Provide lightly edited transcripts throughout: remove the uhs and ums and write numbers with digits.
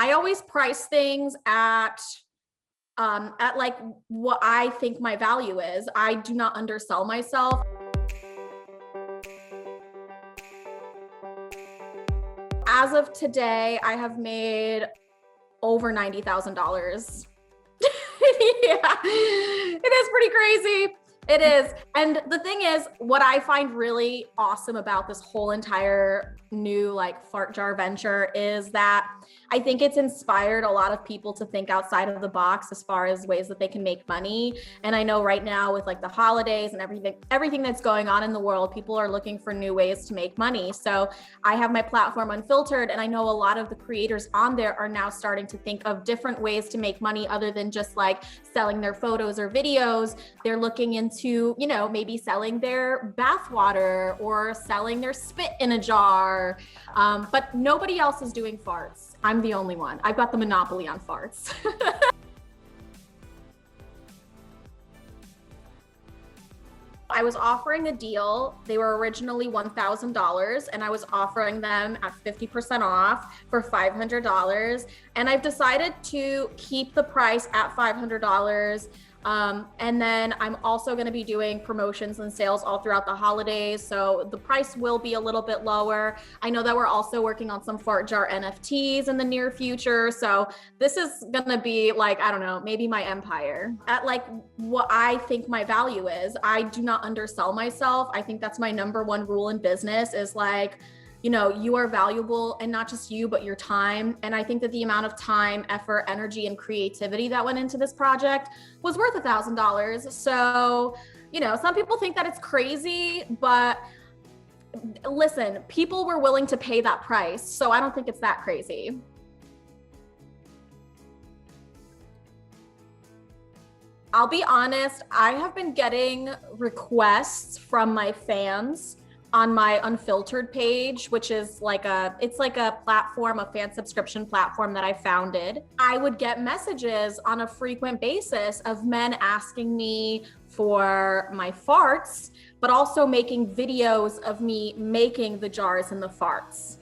I always price things at like what I think my value is. I do not undersell myself. As of today, I have made over $90,000. Yeah, it is pretty crazy. It is. And the thing is, what I find really awesome about this whole entire new like fart jar venture is that I think it's inspired a lot of people to think outside of the box as far as ways that they can make money. And I know right now with like the holidays and everything that's going on in the world, people are looking for new ways to make money. So I have my platform Unfiltered, and I know a lot of the creators on there are now starting to think of different ways to make money other than just like selling their photos or videos. They're looking into, you know, maybe selling their bath water or selling their spit in a jar. But nobody else is doing farts. I'm the only one. I've got the monopoly on farts. I was offering a deal. They were originally $1,000 and I was offering them at 50% off for $500. And I've decided to keep the price at $500. And then I'm also going to be doing promotions and sales all throughout the holidays. So the price will be a little bit lower. I know that we're also working on some fart jar NFTs in the near future. So this is going to be like, I don't know, maybe my empire at like what I think my value is. I do not undersell myself. I think that's my number one rule in business is like, you know, you are valuable, and not just you, but your time. And I think that the amount of time, effort, energy, and creativity that went into this project was worth $1,000. So, you know, some people think that it's crazy, but listen, people were willing to pay that price. So I don't think it's that crazy. I'll be honest, I have been getting requests from my fans on my Unfiltered page, which is like it's like a platform, a fan subscription platform that I founded. I would get messages on a frequent basis of men asking me for my farts, but also making videos of me making the jars and the farts.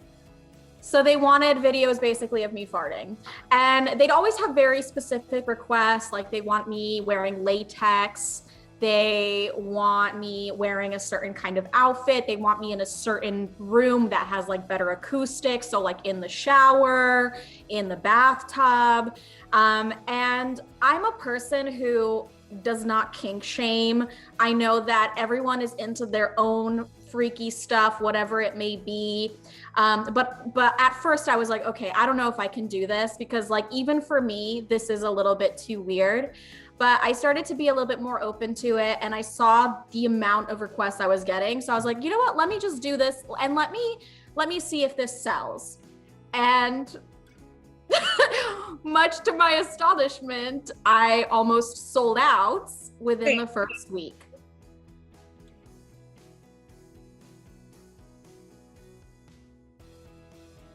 So they wanted videos basically of me farting. And they'd always have very specific requests, like they want me wearing latex, they want me wearing a certain kind of outfit. They want me in a certain room that has like better acoustics. So like in the shower, in the bathtub. And I'm a person who does not kink shame. I know that everyone is into their own freaky stuff, whatever it may be. But at first I was like, okay, I don't know if I can do this because like, even for me, this is a little bit too weird. But I started to be a little bit more open to it, and I saw the amount of requests I was getting. So I was like, you know what, let me just do this and let me see if this sells. And much to my astonishment, I almost sold out within the first week.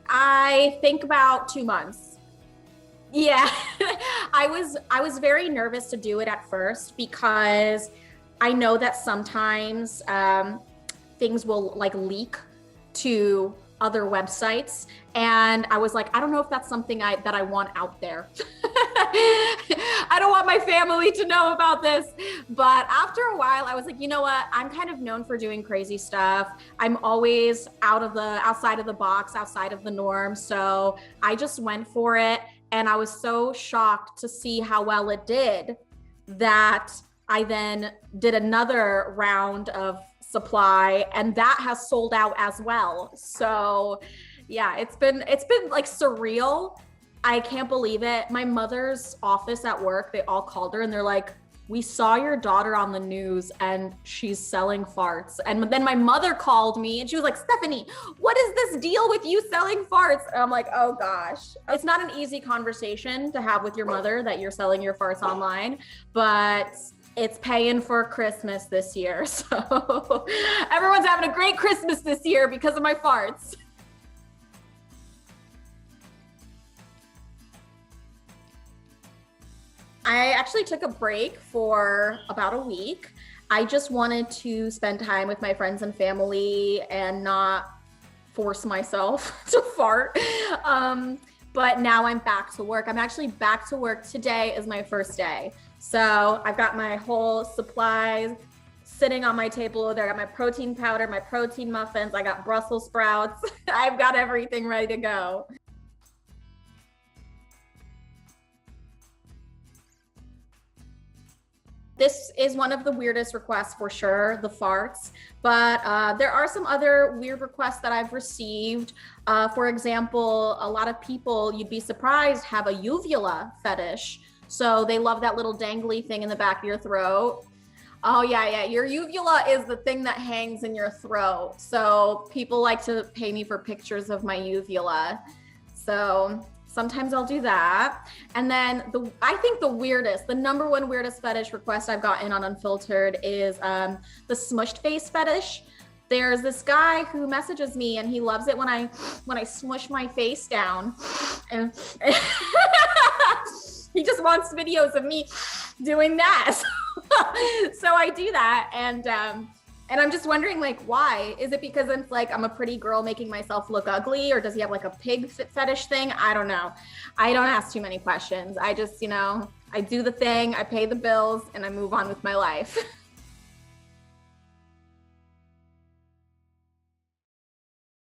I think about 2 months. Yeah, I was very nervous to do it at first because I know that sometimes things will like leak to other websites, and I was like, I don't know if that's something that I want out there. I don't want my family to know about this. But after a while, I was like, you know what? I'm kind of known for doing crazy stuff. I'm always outside of the box, outside of the norm. So I just went for it. And I was so shocked to see how well it did that I then did another round of supply, and that has sold out as well. So yeah, it's been like surreal. I can't believe it. My mother's office at work, they all called her and they're like, we saw your daughter on the news and she's selling farts. And then my mother called me and she was like, Stephanie, what is this deal with you selling farts? And I'm like, oh gosh. It's not an easy conversation to have with your mother that you're selling your farts online, but it's paying for Christmas this year. So everyone's having a great Christmas this year because of my farts. I actually took a break for about a week. I just wanted to spend time with my friends and family and not force myself to fart. but now I'm back to work. I'm actually back to work. Today is my first day. So I've got my whole supplies sitting on my table there. I got my protein powder, my protein muffins. I got Brussels sprouts. I've got everything ready to go. This is one of the weirdest requests for sure, the farts, but there are some other weird requests that I've received. For example, a lot of people, you'd be surprised, have a uvula fetish. So they love that little dangly thing in the back of your throat. Oh yeah. Your uvula is the thing that hangs in your throat. So people like to pay me for pictures of my uvula. So sometimes I'll do that. And then I think the number one weirdest fetish request I've gotten on Unfiltered is the smushed face fetish. There's this guy who messages me and he loves it when I smush my face down. And he just wants videos of me doing that. So I do that. And I'm just wondering, like, why? Is it because it's like I'm a pretty girl making myself look ugly, or does he have like a pig fetish thing? I don't know. I don't ask too many questions. I just, I do the thing, I pay the bills, and I move on with my life.